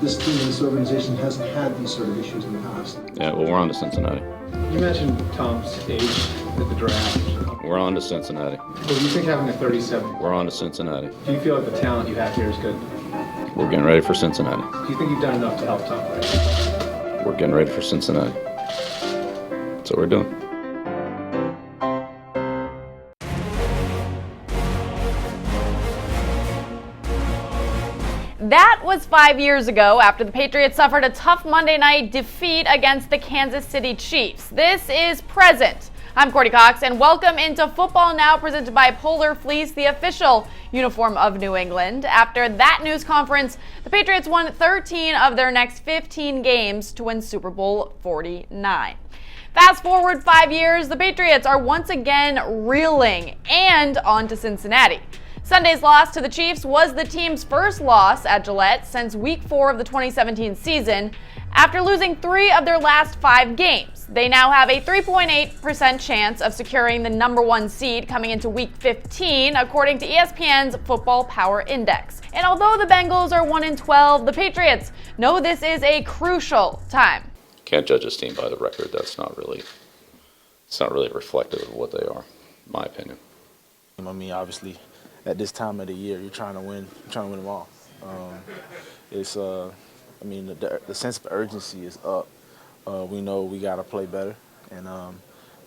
this team and this organization hasn't had these sort of issues in the past. Yeah, well, we're on to Cincinnati. You mentioned Tom's age at the draft. We're on to Cincinnati. Well, do you think having a 37? We're on to Cincinnati. Do you feel like the talent you have here is good? We're getting ready for Cincinnati. Do you think you've done enough to help Tom? Right? We're getting ready for Cincinnati. That's what we're doing. That was 5 years ago after the Patriots suffered a tough Monday night defeat against the Kansas City Chiefs. This is present. I'm Courtney Cox, and welcome into Football Now, presented by PolarFleece, the official uniform of New England. After that news conference, the Patriots won 13 of their next 15 games to win Super Bowl 49. Fast forward 5 years, the Patriots are once again reeling and on to Cincinnati. Sunday's loss to the Chiefs was the team's first loss at Gillette since Week 4 of the 2017 season. After losing 3 of their last 5 games, they now have a 3.8% chance of securing the number 1 seed coming into Week 15, according to ESPN's Football Power Index. And although the Bengals are 1-12, the Patriots know this is a crucial time. Can't judge this team by the record. It's not really reflective of what they are, in my opinion. I mean, obviously, at this time of the year, you're trying to win them all. The sense of urgency is up. We know we got to play better, and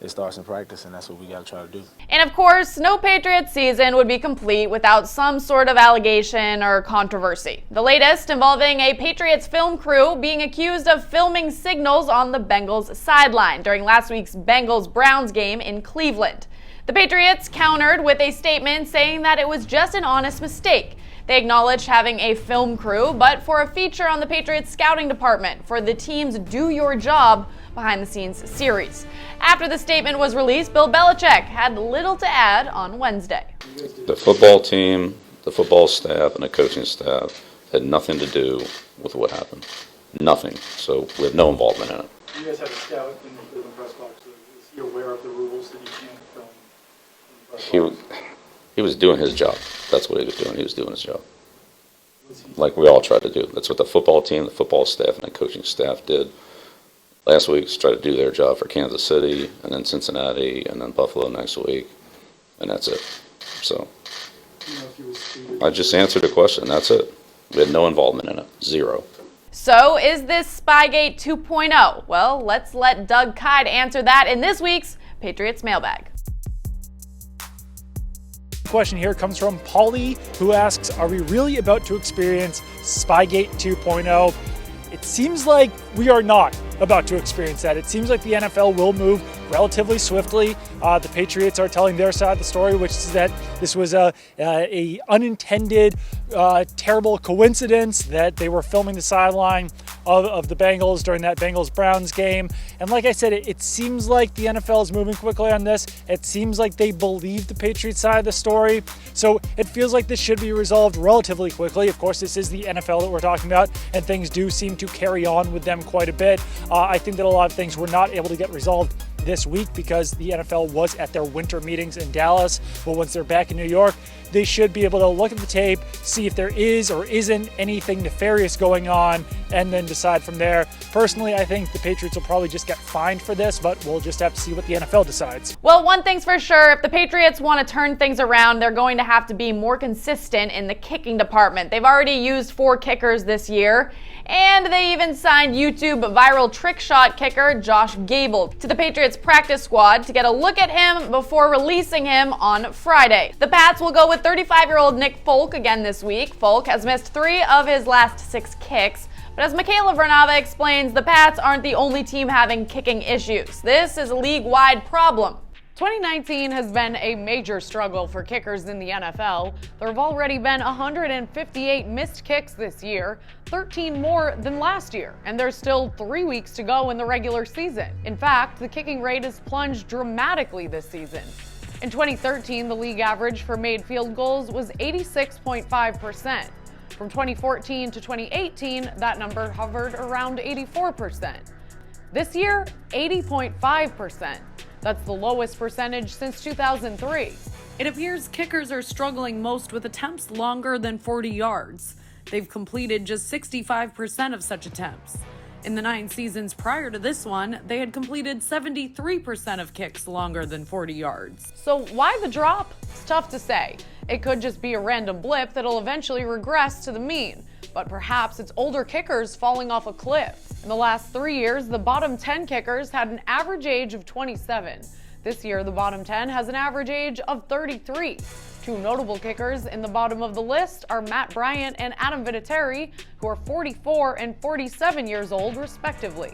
it starts in practice, and that's what we got to try to do. And of course, no Patriots season would be complete without some sort of allegation or controversy. The latest involving a Patriots film crew being accused of filming signals on the Bengals sideline during last week's Bengals-Browns game in Cleveland. The Patriots countered with a statement saying that it was just an honest mistake. They acknowledged having a film crew, but for a feature on the Patriots scouting department for the team's Do Your Job behind-the-scenes series. After the statement was released, Bill Belichick had little to add on Wednesday. The football team, the football staff, and the coaching staff had nothing to do with what happened. Nothing. So we have no involvement in it. You guys had a scout in the Cleveland press box. Is he aware of the rules that you can't film in the press box? He was doing his job. That's what he was doing. He was doing his job. Like we all try to do. That's what the football team, the football staff, and the coaching staff did last week, is try to do their job for Kansas City, and then Cincinnati, and then Buffalo next week, and that's it. So I just answered the question. That's it. We had no involvement in it. Zero. So is this Spygate 2.0? Well, let's let Doug Kyde answer that in this week's Patriots Mailbag. Question here comes from Paulie, who asks, are we really about to experience Spygate 2.0? It seems like we are not about to experience that. It seems like the NFL will move relatively swiftly. The Patriots are telling their side of the story, which is that this was a unintended, terrible coincidence that they were filming the sideline of the Bengals during that Bengals-Browns game. And like I said, it seems like the NFL is moving quickly on this. It seems like they believe the Patriots side of the story. So it feels like this should be resolved relatively quickly. Of course, this is the NFL that we're talking about, and things do seem to carry on with them quite a bit. I think that a lot of things were not able to get resolved this week because the NFL was at their winter meetings in Dallas. But once they're back in New York, they should be able to look at the tape, see if there is or isn't anything nefarious going on, and then decide from there. Personally, I think the Patriots will probably just get fined for this, but we'll just have to see what the NFL decides. Well, one thing's for sure, if the Patriots want to turn things around, they're going to have to be more consistent in the kicking department. They've already used 4 kickers this year, and they even signed YouTube viral trick shot kicker Josh Gable to the Patriots practice squad to get a look at him before releasing him on Friday. The Pats will go with 35-year-old Nick Folk again this week. Folk has missed 3 of his last 6 kicks. But as Michaela Vernava explains, the Pats aren't the only team having kicking issues. This is a league-wide problem. 2019 has been a major struggle for kickers in the NFL. There have already been 158 missed kicks this year, 13 more than last year, and there's still 3 weeks to go in the regular season. In fact, the kicking rate has plunged dramatically this season. In 2013, the league average for made field goals was 86.5%. From 2014 to 2018, that number hovered around 84%. This year, 80.5%. That's the lowest percentage since 2003. It appears kickers are struggling most with attempts longer than 40 yards. They've completed just 65% of such attempts. In the 9 seasons prior to this one, they had completed 73% of kicks longer than 40 yards. So why the drop? It's tough to say. It could just be a random blip that'll eventually regress to the mean. But perhaps it's older kickers falling off a cliff. In the last 3 years, the bottom 10 kickers had an average age of 27. This year, the bottom 10 has an average age of 33. Two notable kickers in the bottom of the list are Matt Bryant and Adam Vinatieri, who are 44 and 47 years old, respectively.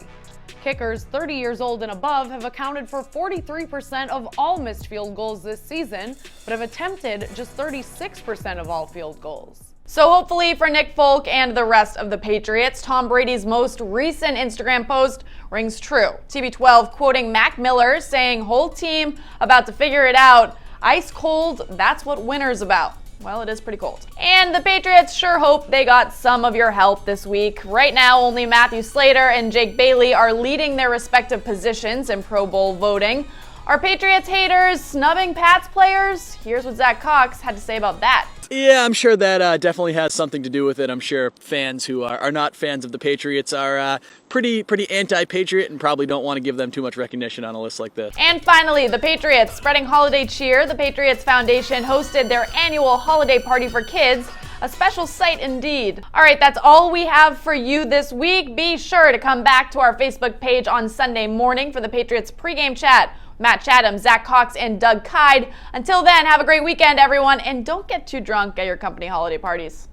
Kickers 30 years old and above have accounted for 43% of all missed field goals this season, but have attempted just 36% of all field goals. So hopefully for Nick Folk and the rest of the Patriots, Tom Brady's most recent Instagram post rings true. TB12 quoting Mac Miller saying, "Whole team about to figure it out. Ice cold, that's what winter's about." Well, it is pretty cold. And the Patriots sure hope they got some of your help this week. Right now, only Matthew Slater and Jake Bailey are leading their respective positions in Pro Bowl voting. Are Patriots haters snubbing Pats players? Here's what Zach Cox had to say about that. Yeah, I'm sure that definitely has something to do with it. I'm sure fans who are not fans of the Patriots are pretty anti-Patriot and probably don't want to give them too much recognition on a list like this. And finally, the Patriots spreading holiday cheer. The Patriots Foundation hosted their annual holiday party for kids. A special sight indeed. All right, that's all we have for you this week. Be sure to come back to our Facebook page on Sunday morning for the Patriots pregame chat. Matt Chatham, Zach Cox, and Doug Kide. Until then, have a great weekend, everyone, and don't get too drunk at your company holiday parties.